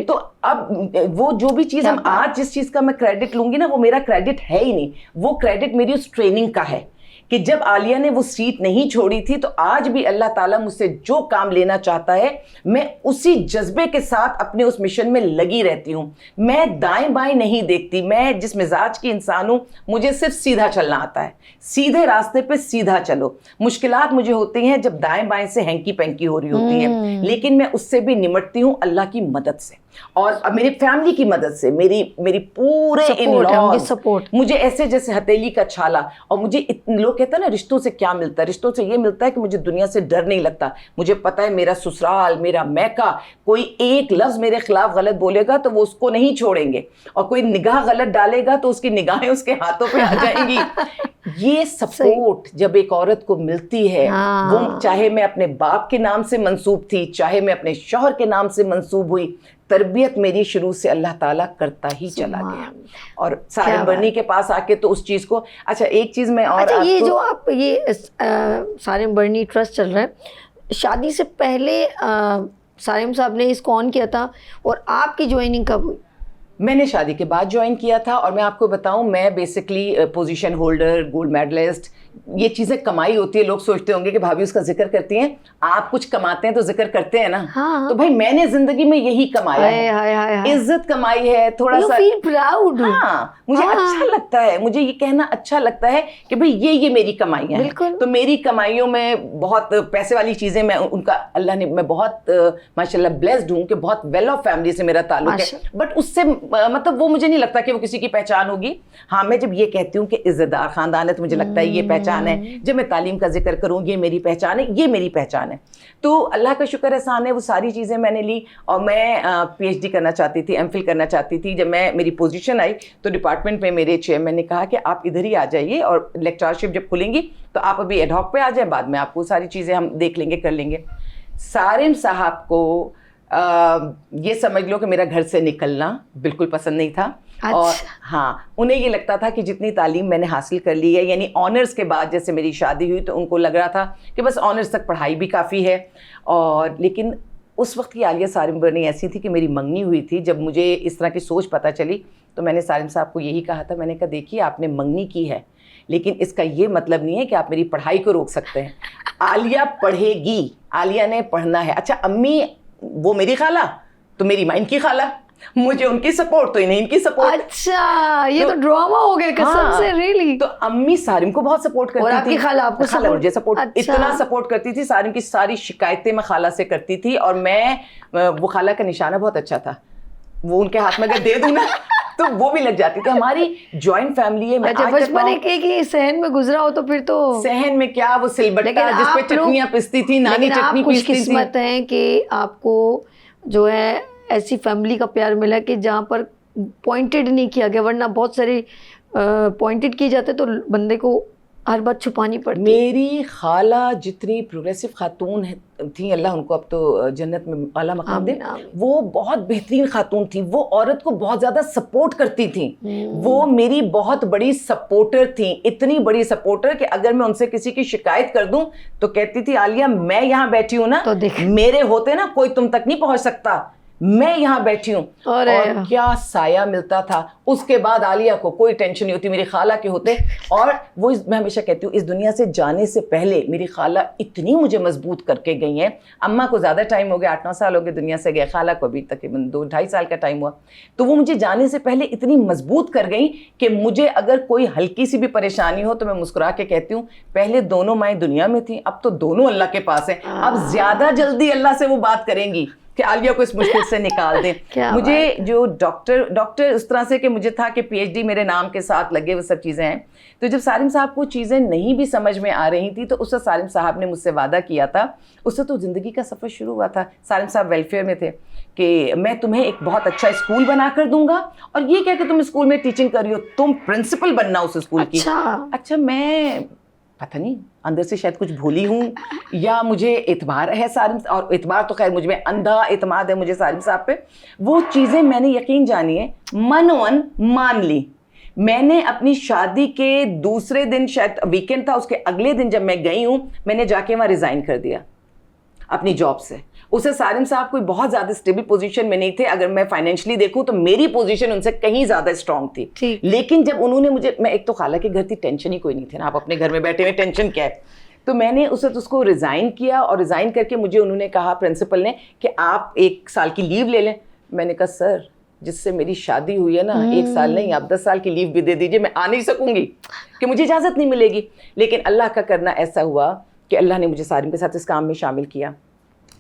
تو اب وہ جو بھی چیز ہم آج جس چیز کا میں کریڈٹ لوں گی نا, وہ میرا کریڈٹ ہے ہی نہیں, وہ کریڈٹ میری اس ٹریننگ کا ہے کہ جب عالیہ نے وہ سیٹ نہیں چھوڑی تھی تو آج بھی اللہ تعالیٰ مجھ سے جو کام لینا چاہتا ہے میں اسی جذبے کے ساتھ اپنے اس مشن میں لگی رہتی ہوں. میں دائیں بائیں نہیں دیکھتی, میں جس مزاج کی انسان ہوں, مجھے صرف سیدھا چلنا آتا ہے. سیدھے راستے پہ سیدھا چلو. مشکلات مجھے ہوتی ہیں جب دائیں بائیں سے ہینکی پینکی ہو رہی ہوتی ہیں, لیکن میں اس سے بھی نمٹتی ہوں اللہ کی مدد سے. اور میری فیملی کی مدد سے, میری پورے ان-لاز مجھے ایسے جیسے ہتھیلی کا چھالا. اور مجھے لوگ کہتے ہیں نا رشتوں سے کیا ملتا ہے, رشتوں سے یہ ملتا ہے کہ مجھے دنیا سے ڈر نہیں لگتا. مجھے پتا ہے میرا سسرال, میرا میکا, کوئی ایک لفظ میرے خلاف غلط بولے گا تو وہ اس کو نہیں چھوڑیں گے, اور کوئی نگاہ غلط ڈالے گا تو اس کی نگاہیں اس کے ہاتھوں پہ آ جائیں گی. یہ سپورٹ جب ایک عورت کو ملتی ہے, وہ چاہے میں اپنے باپ کے نام سے منسوب تھی, چاہے میں اپنے شوہر کے نام سے منسوب ہوئی, تربیت میری شروع سے اللہ تعالیٰ کرتا ہی چلا گیا. اور سارم برنی کے پاس آ کے تو اس چیز کو, اچھا ایک چیز میں اور, یہ جو آپ یہ سارم برنی ٹرسٹ چل رہا ہے, شادی سے پہلے سارم صاحب نے اس کو آن کیا تھا, اور آپ کی جوائننگ کب ہوئی؟ میں نے شادی کے بعد جوائن کیا تھا. اور میں آپ کو بتاؤں, میں basically position holder, gold medalist, یہ چیزیں کمائی ہوتی ہے. لوگ سوچتے ہوں گے کہ بھابھی اس کا ذکر کرتی ہیں, آپ کچھ کماتے ہیں تو ذکر کرتے ہیں نا. تو بھائی میں نے زندگی میں یہی کمایا ہے, عزت کمائی ہے, تھوڑا سا پراؤڈ. ہاں مجھے اچھا لگتا ہے, مجھے یہ کہنا اچھا لگتا ہے کہ بھائی یہ میری کمائیاں ہیں. تو میری کمائیوں میں بہت پیسے والی چیزیں, میں ان کا اللہ نے, میں بہت ماشاء اللہ بلیسڈ ہوں کہ بہت ویل آف فیملی سے میرا تعلق ہے. بٹ اس سے مطلب وہ مجھے نہیں لگتا کہ وہ کسی کی پہچان ہوگی. ہاں میں جب یہ کہتی ہوں کہ عزت دار خاندان ہے تو مجھے لگتا ہے یہ پہچان ہے. جب میں تعلیم کا ذکر کروں, یہ میری پہچان ہے, یہ میری پہچان ہے. تو اللہ کا شکر احسان ہے, وہ ساری چیزیں میں نے لی. اور میں پی ایچ ڈی کرنا چاہتی تھی, ایم فل کرنا چاہتی تھی. جب میری پوزیشن آئی تو ڈپارٹمنٹ میں میرے چیئرمین نے کہا کہ آپ ادھر ہی آ جائیے, اور لیکچرشپ جب کھلیں گی تو آپ ابھی ایڈ ہاک پہ آ جائیں, بعد میں آپ کو ساری چیزیں ہم دیکھ لیں گے, کر لیں گے. سارم صاحب کو یہ سمجھ لو کہ میرا گھر سے نکلنا بالکل پسند نہیں تھا. اور ہاں انہیں یہ لگتا تھا کہ جتنی تعلیم میں نے حاصل کر لی ہے, یعنی آنرز کے بعد جیسے میری شادی ہوئی تو ان کو لگ رہا تھا کہ بس آنرز تک پڑھائی بھی کافی ہے. اور لیکن اس وقت کی عالیہ سارم برنی ایسی تھی کہ میری منگنی ہوئی تھی. جب مجھے اس طرح کی سوچ پتہ چلی تو میں نے سارم صاحب کو یہی کہا تھا, میں نے کہا دیکھیے آپ نے منگنی کی ہے, لیکن اس کا یہ مطلب نہیں ہے کہ آپ میری پڑھائی کو روک سکتے ہیں. عالیہ پڑھے گی, عالیہ نے پڑھنا ہے. اچھا امی وہ میری خالہ تو میری ماں ان کی خالہ, مجھے ان کی سپورٹ تو انہیں ان کی سپورٹ. اچھا یہ تو ڈرامہ ہو گیا قسم سے. ریلی تو امی سارم کو بہت سپورٹ کرتی تھی, اور آپ کی خالہ آپ کو خالہ مجھے سپورٹ اتنا سپورٹ کرتی تھی. سارم کی ساری شکایتیں میں خالہ سے کرتی تھی, اور میں وہ خالہ کا نشانہ بہت اچھا تھا, وہ ان کے ہاتھ میں اگر دے دوں نا تو وہ بھی لگ جاتی. تو ہماری جوائنٹ فیملی ہے. اچھا بچپن ایک صحن میں گزرا ہو تو پھر تو صحن میں کیا, وہ سل بٹا جس پہ چٹنیاں پستی تھی, نانی چٹنی پیستی تھی. قسمت ہے کہ آپ کو جو ہے ایسی فیملی کا پیار ملا کہ جہاں پر پوائنٹڈ نہیں کیا گیا, ورنہ بہت سارے پوائنٹڈ کیے جاتے تو بندے کو ہر بات چھپانی پڑتی. میری خالہ جتنی پروگریسو خاتون تھیں, اللہ ان کو اب تو جنت میں اعلیٰ مقام دے, وہ بہت بہترین خاتون تھیں. وہ عورت کو بہت زیادہ سپورٹ کرتی تھیں. وہ میری بہت بڑی سپورٹر تھیں, اتنی بڑی سپورٹر کہ اگر میں ان سے کسی کی شکایت کر دوں تو کہتی تھی عالیہ میں یہاں بیٹھی ہوں نا, میرے ہوتے نا کوئی تم تک نہیں پہنچ سکتا, میں یہاں بیٹھی ہوں. اور کیا سایہ ملتا تھا. اس کے بعد عالیہ کو کوئی ٹینشن نہیں ہوتی, میری خالہ کے ہوتے. اور وہ میں ہمیشہ کہتی ہوں اس دنیا سے جانے سے پہلے میری خالہ اتنی مجھے مضبوط کر کے گئی ہیں. اماں کو زیادہ ٹائم ہو گیا, 8-9 سال ہو گئے دنیا سے گئے, خالہ کو ابھی تقریباً 2-2.5 سال کا ٹائم ہوا. تو وہ مجھے جانے سے پہلے اتنی مضبوط کر گئیں کہ مجھے اگر کوئی ہلکی سی بھی پریشانی ہو تو میں مسکرا کے کہتی ہوں پہلے دونوں مائیں دنیا میں تھیں, اب تو دونوں اللہ کے پاس ہیں, اب زیادہ جلدی اللہ سے وہ بات کریں گی کہ عالیہ کو اس مشکل سے نکال دیں. مجھے جو ڈاکٹر اس طرح سے کہ مجھے تھا کہ پی ایچ ڈی میرے نام کے ساتھ لگے, وہ سب چیزیں ہیں. تو جب سارم صاحب کو چیزیں نہیں بھی سمجھ میں آ رہی تھی تو اس سے سارم صاحب نے مجھ سے وعدہ کیا تھا, اس سے تو زندگی کا سفر شروع ہوا تھا. سارم صاحب ویلفیئر میں تھے کہ میں تمہیں ایک بہت اچھا اسکول بنا کر دوں گا, اور یہ کہہ کہ تم اسکول میں ٹیچنگ کر رہی ہو, تم پرنسپل بننا اس اسکول کی. اچھا میں پتہ نہیں اندر سے شاید کچھ بھولی ہوں یا مجھے اعتبار ہے سارم, اور اعتبار تو خیر مجھ میں اندھا اعتماد ہے مجھے سارم صاحب پہ. وہ چیزیں میں نے یقین جانی ہے, من مان لی. میں نے اپنی شادی کے دوسرے دن, شاید ویکینڈ تھا, اس کے اگلے دن جب میں گئی ہوں میں نے جا کے وہاں ریزائن کر دیا اپنی جاب سے. اسے سارم صاحب کوئی بہت زیادہ اسٹیبل پوزیشن میں نہیں تھے, اگر میں فائنینشلی دیکھوں تو میری پوزیشن ان سے کہیں زیادہ اسٹرانگ تھی. لیکن جب انہوں نے مجھے, میں ایک تو خالہ کے گھر تھی, ٹینشن ہی کوئی نہیں تھی نا, آپ اپنے گھر میں بیٹھے ہوئے ٹینشن کیا ہے. تو میں نے اس کو ریزائن کیا, اور ریزائن کر کے مجھے انہوں نے کہا پرنسپل نے کہ آپ 1 سال کی لیو لے لیں. میں نے کہا سر جس سے میری شادی ہوئی ہے نا 1 سال نہیں, آپ 10 سال کی لیو بھی دے دیجیے, میں آ نہیں سکوں گی کہ مجھے اجازت نہیں ملے گی. لیکن اللہ کا کرنا ایسا ہوا کہ اللہ نے مجھے سارم کے ساتھ اس کام میں شامل کیا.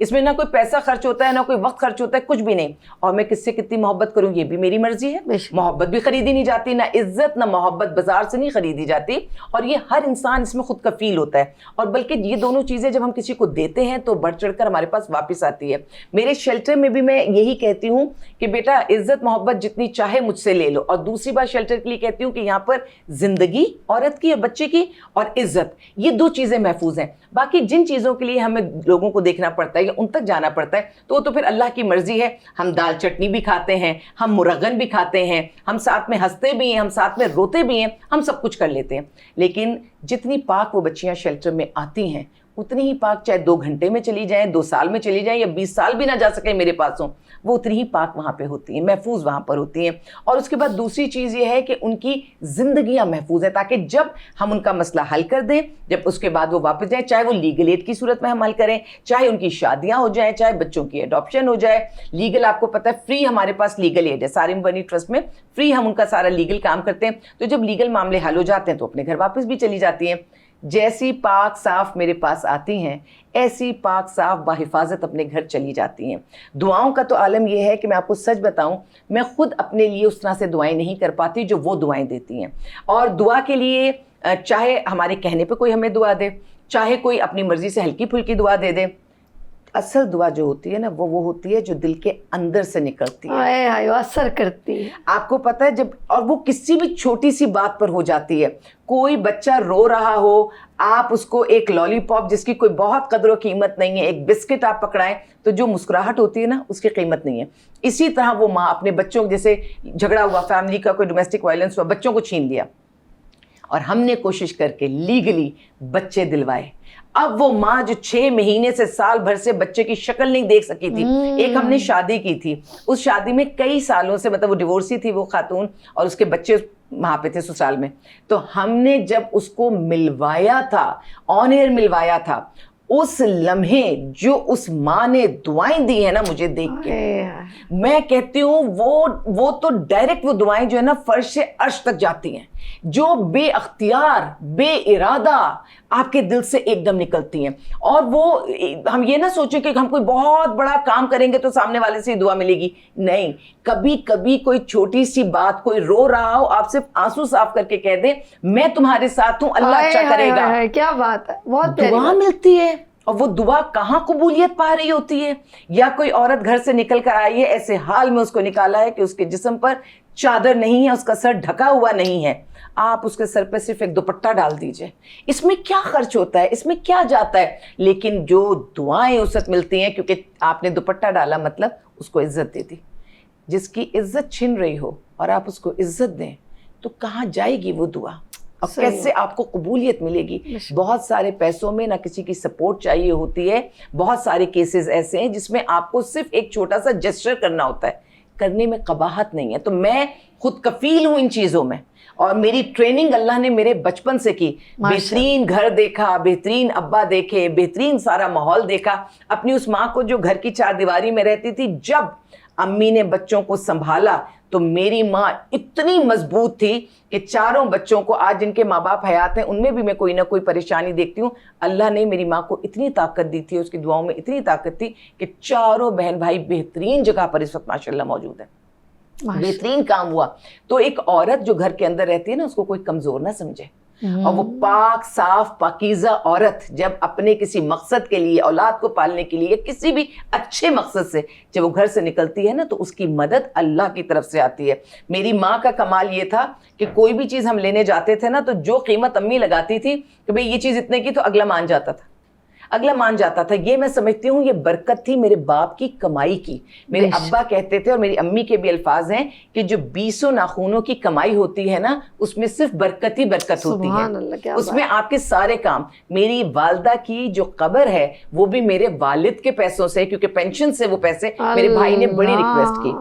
اس میں نہ کوئی پیسہ خرچ ہوتا ہے نہ کوئی وقت خرچ ہوتا ہے, کچھ بھی نہیں. اور میں کس سے کتنی محبت کروں یہ بھی میری مرضی ہے. محبت بھی خریدی نہیں جاتی, نہ عزت نہ محبت بازار سے نہیں خریدی جاتی, اور یہ ہر انسان اس میں خود کفیل ہوتا ہے. اور بلکہ یہ دونوں چیزیں جب ہم کسی کو دیتے ہیں تو بڑھ چڑھ کر ہمارے پاس واپس آتی ہے. میرے شیلٹر میں بھی میں یہی کہتی ہوں کہ بیٹا عزت محبت جتنی چاہے مجھ سے لے لو. اور دوسری بات شیلٹر کے لیے کہتی ہوں کہ یہاں پر زندگی عورت کی اور بچے کی اور عزت, یہ دو چیزیں محفوظ ہیں. باقی جن چیزوں کے لیے ہمیں لوگوں کو دیکھنا پڑتا ہے یا ان تک جانا پڑتا ہے تو وہ تو پھر اللہ کی مرضی ہے. ہم دال چٹنی بھی کھاتے ہیں, ہم مرغن بھی کھاتے ہیں, ہم ساتھ میں ہنستے بھی ہیں, ہم ساتھ میں روتے بھی ہیں, ہم سب کچھ کر لیتے ہیں. لیکن جتنی پاک وہ بچیاں شیلٹر میں آتی ہیں اتنی ہی پاک چاہے 2 گھنٹے میں چلی جائیں, 2 سال میں چلی جائیں یا 20 سال بھی نہ جا سکیں میرے پاس ہوں, وہ اتنی ہی پاک وہاں پہ ہوتی ہیں, محفوظ وہاں پر ہوتی ہیں. اور اس کے بعد دوسری چیز یہ ہے کہ ان کی زندگیاں محفوظ ہیں, تاکہ جب ہم ان کا مسئلہ حل کر دیں, جب اس کے بعد وہ واپس جائیں, چاہے وہ لیگل ایڈ کی صورت میں ہم حل کریں, چاہے ان کی شادیاں ہو جائیں, چاہے بچوں کی اڈاپشن ہو جائے. لیگل آپ کو پتہ ہے فری ہمارے پاس لیگل ایڈ ہے, سارم بنی ٹرسٹ میں فری ہم ان کا سارا لیگل کام کرتے ہیں. تو جب لیگل معاملے حل ہو جاتے ہیں تو اپنے گھر واپس بھی چلی جاتی ہیں. جیسی پاک صاف میرے پاس آتی ہیں ایسی پاک صاف باحفاظت اپنے گھر چلی جاتی ہیں. دعاؤں کا تو عالم یہ ہے کہ میں آپ کو سچ بتاؤں, میں خود اپنے لیے اس طرح سے دعائیں نہیں کر پاتی جو وہ دعائیں دیتی ہیں. اور دعا کے لیے چاہے ہمارے کہنے پہ کوئی ہمیں دعا دے, چاہے کوئی اپنی مرضی سے ہلکی پھلکی دعا دے دے, اصل دعا جو ہوتی ہے نا وہ ہوتی ہے جو دل کے اندر سے نکلتی ہے, اثر کرتی ہے. آپ کو پتہ ہے جب, اور وہ کسی بھی چھوٹی سی بات پر ہو جاتی ہے. کوئی بچہ رو رہا ہو, آپ اس کو ایک لالی پاپ جس کی کوئی بہت قدر و قیمت نہیں ہے, ایک بسکٹ آپ پکڑائیں تو جو مسکراہٹ ہوتی ہے نا اس کی قیمت نہیں ہے. اسی طرح وہ ماں اپنے بچوں, جیسے جھگڑا ہوا فیملی کا, کوئی ڈومیسٹک وائلنس ہوا, بچوں کو چھین لیا اور ہم نے کوشش کر کے لیگلی بچے دلوائے. اب وہ ماں جو 6 مہینے سے سال بھر سے بچے کی شکل نہیں دیکھ سکی تھی, ایک ہم نے شادی کی تھی, اس شادی میں کئی سالوں سے, مطلب وہ ڈیورسی تھی وہ خاتون, اور اس کے بچے وہاں پہ تھے سسرال میں. تو ہم نے جب اس کو ملوایا تھا, آن ایئر ملوایا تھا, اس لمحے جو اس ماں نے دعائیں دی ہیں نا مجھے دیکھ کے, میں کہتی ہوں وہ تو ڈائریکٹ وہ دعائیں جو ہے نا فرش سے عرش تک جاتی ہیں, جو بے اختیار بے ارادہ آپ کے دل سے ایک دم نکلتی ہیں. اور وہ ہم یہ نہ سوچیں کہ ہم کوئی بہت بڑا کام کریں گے تو سامنے والے سے دعا ملے گی, نہیں. کبھی کبھی کوئی چھوٹی سی بات, کوئی رو رہا ہو, آپ صرف آنسو صاف کر کے کہہ دیں میں تمہارے ساتھ ہوں, اللہ اچھا کرے گا. کیا بات ہے, بہت دعا ملتی ہے. اور وہ دعا کہاں قبولیت پا رہی ہوتی ہے. یا کوئی عورت گھر سے نکل کر آئی ہے, ایسے حال میں اس کو نکالا ہے کہ اس کے جسم پر چادر نہیں ہے, اس کا سر ڈھکا ہوا نہیں ہے, آپ اس کے سر پہ صرف ایک دوپٹہ ڈال دیجئے. اس میں کیا خرچ ہوتا ہے, اس میں کیا جاتا ہے, لیکن جو دعائیں اس وقت ملتی ہیں کیونکہ آپ نے دوپٹہ ڈالا مطلب اس کو عزت دے دی. جس کی عزت چھن رہی ہو اور آپ اس کو عزت دیں تو کہاں جائے گی وہ دعا, اور کیسے آپ کو قبولیت ملے گی. بہت سارے پیسوں میں نہ کسی کی سپورٹ چاہیے ہوتی ہے. بہت سارے کیسز ایسے ہیں جس میں آپ کو صرف ایک چھوٹا سا جسچر کرنا ہوتا ہے, کرنے میں قباحت نہیں ہے. تو میں خود کفیل ہوں ان چیزوں میں, اور میری ٹریننگ اللہ نے میرے بچپن سے کی. بہترین گھر دیکھا, بہترین ابا دیکھے, بہترین سارا ماحول دیکھا. اپنی اس ماں کو جو گھر کی 4 دیواری میں رہتی تھی, جب امی نے بچوں کو سنبھالا تو میری ماں اتنی مضبوط تھی کہ 4 بچوں کو, آج جن کے ماں باپ حیات ہیں ان میں بھی میں کوئی نہ کوئی پریشانی دیکھتی ہوں, اللہ نے میری ماں کو اتنی طاقت دی تھی, اس کی دعاؤں میں اتنی طاقت تھی کہ 4 بہن بھائی بہترین جگہ پر اس وقت ماشاءاللہ موجود ہیں. بہترین کام ہوا. تو ایک عورت جو گھر کے اندر رہتی ہے نا, اس کو کوئی کمزور نہ سمجھے. اور وہ پاک صاف پاکیزہ عورت جب اپنے کسی مقصد کے لیے, اولاد کو پالنے کے لیے, کسی بھی اچھے مقصد سے جب وہ گھر سے نکلتی ہے نا تو اس کی مدد اللہ کی طرف سے آتی ہے. میری ماں کا کمال یہ تھا کہ کوئی بھی چیز ہم لینے جاتے تھے نا تو جو قیمت امی لگاتی تھی کہ بھئی یہ چیز اتنے کی, تو اگلا مان جاتا تھا, اگلا مان جاتا تھا. یہ میں سمجھتی ہوں یہ برکت تھی میرے باپ کی کمائی کی. میرے ابا کہتے تھے, اور میری امی کے بھی الفاظ ہیں, کہ جو 20 ناخونوں کی کمائی ہوتی ہے نا اس میں صرف برکت ہی برکت ہوتی ہے, اس میں آپ کے سارے کام. میری والدہ کی جو قبر ہے وہ بھی میرے والد کے پیسوں سے, کیونکہ پینشن سے وہ پیسے, میرے بھائی نے بڑی ریکویسٹ کی,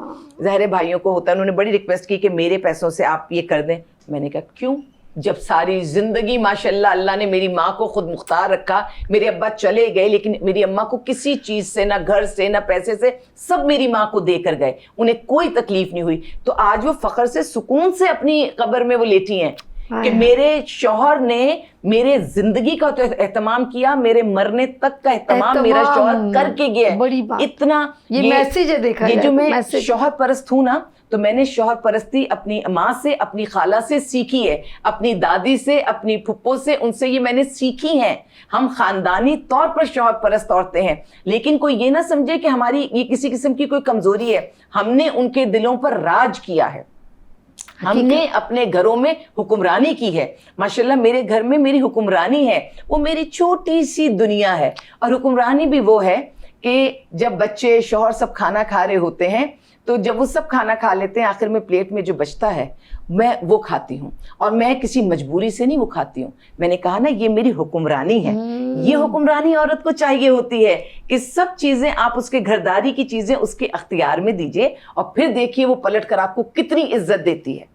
ظاہر بھائیوں کو ہوتا ہے, انہوں نے بڑی ریکویسٹ کی کہ میرے پیسوں سے آپ یہ کر دیں. میں نے کہا کیوں, جب ساری زندگی ماشاءاللہ اللہ نے میری ماں کو خود مختار رکھا. میرے ابا چلے گئے لیکن میری اماں کو کسی چیز سے, نہ گھر سے نہ پیسے سے, سب میری ماں کو دے کر گئے, انہیں کوئی تکلیف نہیں ہوئی. تو آج وہ فخر سے سکون سے اپنی قبر میں وہ لیٹی ہیں. کہ میرے شوہر نے میرے زندگی کا تو اہتمام کیا, میرے مرنے تک کا اہتمام میرا شوہر کر کے گیا. بڑی بات, اتنا یہ میسج ہے. دیکھا یہ جو میں میسج. شوہر پرست ہوں نا, تو میں نے شوہر پرستی اپنی ماں سے, اپنی خالہ سے سیکھی ہے, اپنی دادی سے, اپنی پھپھو سے, ان سے یہ میں نے سیکھی ہیں. ہم خاندانی طور پر شوہر پرست عورتیں ہیں, لیکن کوئی یہ نہ سمجھے کہ ہماری یہ کسی قسم کی کوئی کمزوری ہے. ہم نے ان کے دلوں پر راج کیا ہے, ہم نے اپنے گھروں میں حکمرانی کی ہے. ماشاءاللہ میرے گھر میں میری حکمرانی ہے, وہ میری چھوٹی سی دنیا ہے. اور حکمرانی بھی وہ ہے کہ جب بچے شوہر سب کھانا کھا رہے ہوتے ہیں, تو جب وہ سب کھانا کھا لیتے ہیں, آخر میں پلیٹ میں جو بچتا ہے میں وہ کھاتی ہوں, اور میں کسی مجبوری سے نہیں وہ کھاتی ہوں. میں نے کہا نا یہ میری حکمرانی ہے. یہ حکمرانی عورت کو چاہیے ہوتی ہے کہ سب چیزیں آپ اس کے گھرداری کی چیزیں اس کے اختیار میں دیجئے, اور پھر دیکھیے وہ پلٹ کر آپ کو کتنی عزت دیتی ہے.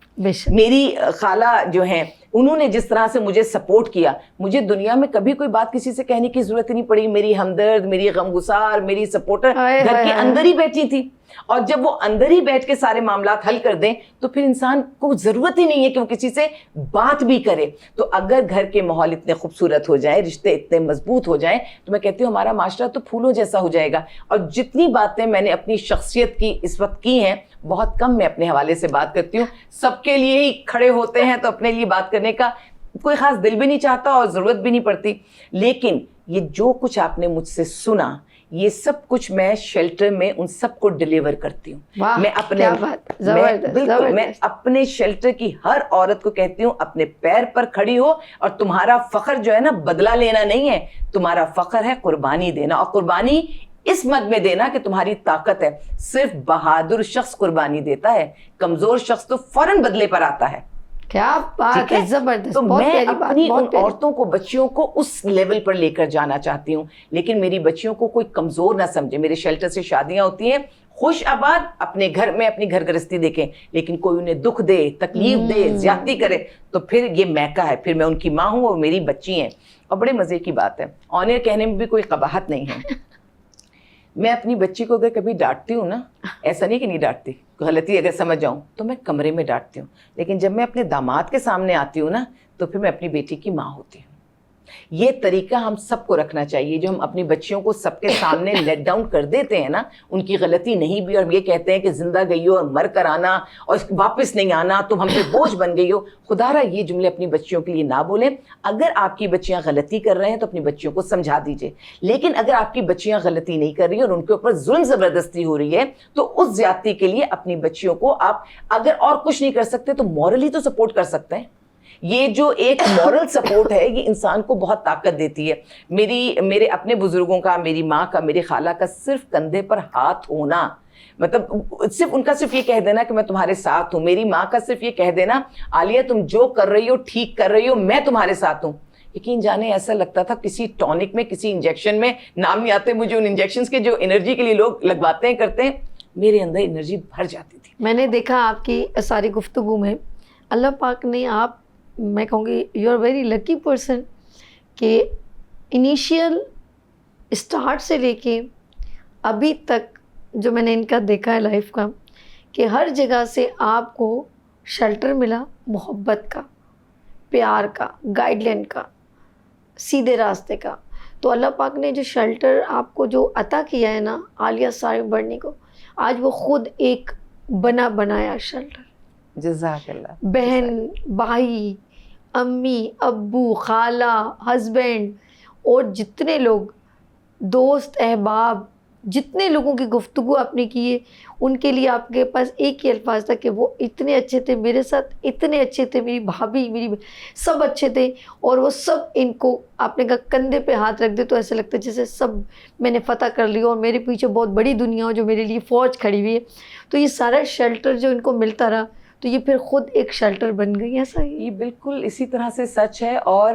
میری خالہ جو ہیں, انہوں نے جس طرح سے مجھے سپورٹ کیا, مجھے دنیا میں کبھی کوئی بات کسی سے کہنے کی ضرورت ہی نہیں پڑی. میری ہمدرد, میری غمگسار, میری سپورٹر گھر کے اندر ہی بیٹھی تھی. اور جب وہ اندر ہی بیٹھ کے سارے معاملات حل کر دیں تو پھر انسان کو ضرورت ہی نہیں ہے کہ وہ کسی سے بات بھی کرے. تو اگر گھر کے ماحول اتنے خوبصورت ہو جائیں, رشتے اتنے مضبوط ہو جائیں, تو میں کہتی ہوں ہمارا معاشرہ تو پھولوں جیسا ہو جائے گا. اور جتنی باتیں میں نے اپنی شخصیت کی اس وقت کی ہیں, بہت کم میں اپنے حوالے سے بات کرتی ہوں. سب کے لیے ہی کھڑے ہوتے ہیں, تو اپنے لیے بات کرنے کا کوئی خاص دل بھی نہیں چاہتا اور ضرورت بھی نہیں پڑتی. لیکن یہ جو کچھ آپ نے مجھ سے سنا, یہ سب کچھ میں شیلٹر میں ان سب کو ڈیلیور کرتی ہوں. میں اپنے شیلٹر کی ہر عورت کو کہتی ہوں اپنے پیر پر کھڑی ہو, اور تمہارا فخر جو ہے نا بدلہ لینا نہیں ہے, تمہارا فخر ہے قربانی دینا. اور قربانی اس مد میں دینا کہ تمہاری طاقت ہے. صرف بہادر شخص قربانی دیتا ہے, کمزور شخص تو فوراً بدلے پر آتا ہے. کیا بات ہے, زبردست. تو میں اپنی ان عورتوں کو, بچیوں کو اس لیول پر لے کر جانا چاہتی ہوں. لیکن میری بچیوں کو کوئی کمزور نہ سمجھے. میرے شیلٹر سے شادیاں ہوتی ہیں, خوش آباد اپنے گھر میں اپنی گھر گرستی دیکھیں, لیکن کوئی انہیں دکھ دے, تکلیف دے, زیادتی کرے, تو پھر یہ میکا ہے, پھر میں ان کی ماں ہوں اور میری بچی ہیں. اور بڑے مزے کی بات ہے, آنر کہنے میں بھی کوئی قباحت نہیں ہے. میں اپنی بچی کو اگر کبھی ڈانٹتی ہوں نا, ایسا نہیں کہ نہیں ڈانٹتی, غلطی اگر سمجھ جاؤں تو میں کمرے میں ڈانٹتی ہوں. لیکن جب میں اپنے داماد کے سامنے آتی ہوں نا, تو پھر میں اپنی بیٹی کی ماں ہوتی ہوں. یہ طریقہ ہم سب کو رکھنا چاہیے. جو ہم اپنی بچیوں کو سب کے سامنے لیٹ ڈاؤن کر دیتے ہیں نا, ان کی غلطی نہیں بھی, اور یہ کہتے ہیں کہ زندہ گئی ہو اور مر کر آنا اور واپس نہیں آنا, تم ہم پہ بوجھ بن گئی ہو. خدا را یہ جملے اپنی بچیوں کے لیے نہ بولیں. اگر آپ کی بچیاں غلطی کر رہے ہیں تو اپنی بچیوں کو سمجھا دیجئے. لیکن اگر آپ کی بچیاں غلطی نہیں کر رہی اور ان کے اوپر ظلم زبردستی ہو رہی ہے, تو اس زیادتی کے لیے اپنی بچیوں کو آپ اگر اور کچھ نہیں کر سکتے تو مورلی تو سپورٹ کر سکتے ہیں. یہ جو ایک مورل سپورٹ ہے, یہ انسان کو بہت طاقت دیتی ہے. میرے اپنے بزرگوں کا, میری ماں کا, میری خالہ کا صرف کندھے پر ہاتھ ہونا, مطلب صرف ان کا صرف یہ کہہ دینا کہ میں تمہارے ساتھ ہوں. میری ماں کا صرف یہ کہہ دینا, عالیہ تم جو کر رہی ہو ٹھیک کر رہی ہو, میں تمہارے ساتھ ہوں. یقین جانے ایسا لگتا تھا کسی ٹونک میں, کسی انجیکشن میں, نام نہیں آتے مجھے ان انجیکشنز کے جو انرجی کے لیے لوگ لگواتے ہیں کرتے ہیں, میرے اندر انرجی بھر جاتی تھی. میں نے دیکھا آپ کی ساری گفتگو میں, اللہ پاک نے, آپ میں کہوں گی you are very lucky person, کہ انیشیل اسٹارٹ سے لے کے ابھی تک جو میں نے ان کا دیکھا ہے لائف کا, کہ ہر جگہ سے آپ کو شیلٹر ملا, محبت کا, پیار کا, گائیڈ لائن کا, سیدھے راستے کا. تو اللہ پاک نے جو شیلٹر آپ کو جو عطا کیا ہے نا عالیہ صاحب بڑھنے کو, آج وہ خود ایک بنایا شیلٹر. جزاک اللہ. بہن, بھائی, امی, ابو, خالہ, ہسبینڈ, اور جتنے لوگ دوست احباب, جتنے لوگوں کی گفتگو آپ نے کی ہے, ان کے لیے آپ کے پاس ایک ہی الفاظ تھا کہ وہ اتنے اچھے تھے میرے ساتھ, اتنے اچھے تھے, میری بھابھی, میری سب اچھے تھے. اور وہ سب ان کو آپ نے کہا کندھے پہ ہاتھ رکھ دے تو ایسا لگتا ہے جیسے سب میں نے فتح کر لیا, اور میرے پیچھے بہت بڑی دنیا ہو جو میرے لیے فوج کھڑی ہوئی ہے. تو یہ سارا شیلٹر جو ان کو ملتا رہا, تو یہ پھر خود ایک شیلٹر بن گئی. ایسا ہی یہ بالکل اسی طرح سے سچ ہے. اور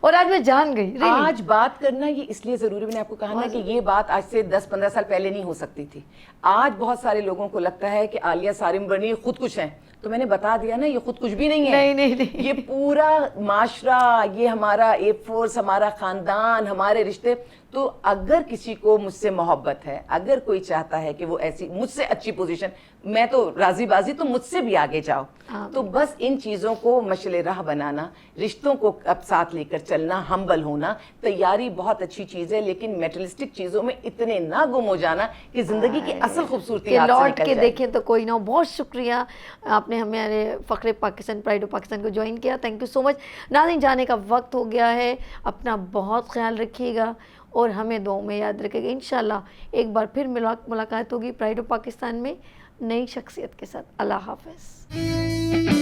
اور آج میں جان گئی really. آج بات کرنا یہ اس لیے ضروری، میں نے آپ کو کہا نا کہ یہ بات آج سے 10-15 سال پہلے نہیں ہو سکتی تھی. آج بہت سارے لوگوں کو لگتا ہے کہ عالیہ سارم برنی خود کچھ ہیں، تو میں نے بتا دیا نا یہ خود کچھ بھی نہیں ہے. نہیں یہ پورا معاشرہ، یہ ہمارا ایپ فورس، ہمارا خاندان، ہمارے رشتے. تو اگر کسی کو مجھ سے محبت ہے، اگر کوئی چاہتا ہے کہ وہ ایسی مجھ سے اچھی پوزیشن، میں تو راضی بازی، تو مجھ سے بھی آگے جاؤ. تو بس ان چیزوں کو مشعل راہ بنانا، رشتوں کو اب ساتھ لے کر چلنا، ہمبل ہونا. تیاری بہت اچھی چیز ہے، لیکن میٹرلسٹک چیزوں میں اتنے نہ گم ہو جانا کہ زندگی کی اصل خوبصورتی ہاتھ سے لوٹ نکل کے جائے. دیکھیں تو کوئی نہ. بہت شکریہ آپ نے ہمارے فخر پاکستان پرائڈ آف پاکستان کو جوائن کیا. تھینک یو سو مچ. ناظرین جانے کا وقت ہو گیا ہے، اپنا بہت خیال رکھیے گا اور ہمیں دعاؤں میں یاد رکھے گا. انشاءاللہ ایک بار پھر ملاقات ہوگی پرائڈ آف پاکستان میں نئی شخصیت کے ساتھ. اللہ حافظ.